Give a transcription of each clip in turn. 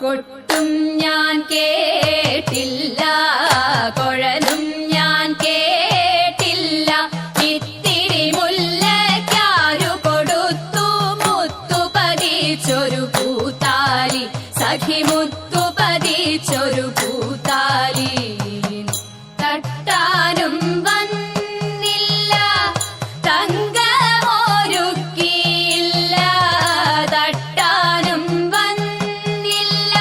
കൊട്ടും ഞാൻ കേട്ടില്ല, കുഴലും ഞാൻ കേട്ടില്ല. ഇത്തിരി മുല്ലയ്ക്കാരു കൊടുത്തു മുത്തു പതിച്ചൊരു പൂത്താലി, സഖി മുത്തു പതിച്ചൊരു പൂത്താലി. തട്ടാനും വന്നില്ല, തങ്കമൊരുക്കിയില്ല. തട്ടാനും വന്നില്ല,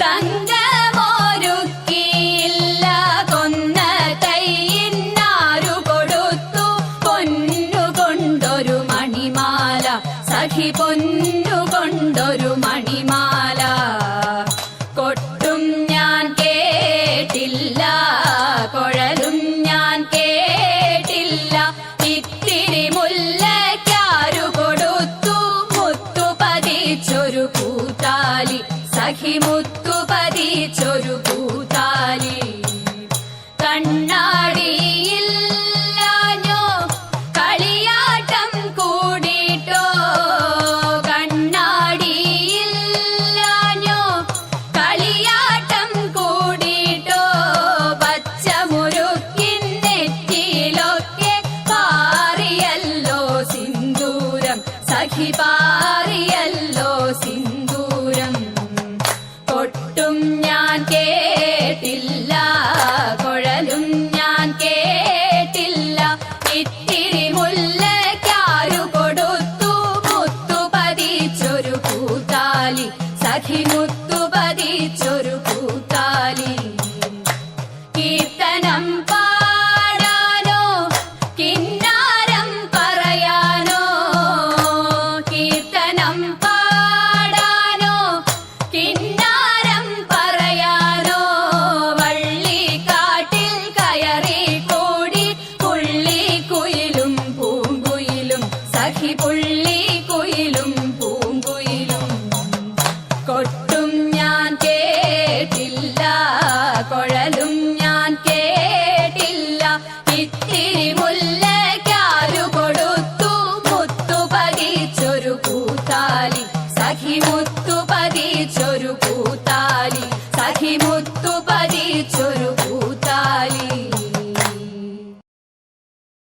തങ്കമൊരുക്കിയില്ല. കൊന്ന തൈയിനാരു കൊടുത്തു പൊന്നുകൊണ്ടൊരു മണിമാല, സഖി പൊന്നുകൊണ്ടൊരു മണിമാല. കൊട്ടും ഞാൻ കേട്ടില്ല, കുഴലും ഞാൻ കേട്ടില്ല. ഇത്തിരി മുല്ലയ്ക്കാരു കൊടുത്തു മുത്തു പതിച്ചൊരു പൂത്താലി, സഖി മുത്തു പതിച്ചൊരു പൂത്താലി. കണ്ണാടിയില്ലാഞ്ഞോ കളിയാട്ടം കൂടിട്ടോ, കണ്ണാടിയില്ലാഞ്ഞോ കളിയാട്ടം കൂടിട്ടോ. പച്ചമുരുക്കിൻ നെറ്റിയിലൊക്കെ പാറിയല്ലോ സിന്ദൂരം, സഖി പാറിയല്ലോ സിന്ദൂരം. കൊട്ടും ഞാൻ കേട്ടില്ല, കുഴലും ഞാൻ കേട്ടില്ല. ഇത്തിരി മുല്ലയ്ക്കാരു കൊടുത്തു മുത്തു പതിച്ചൊരു പൂത്താലി, സഖി മുത്തു പതിച്ചൊരു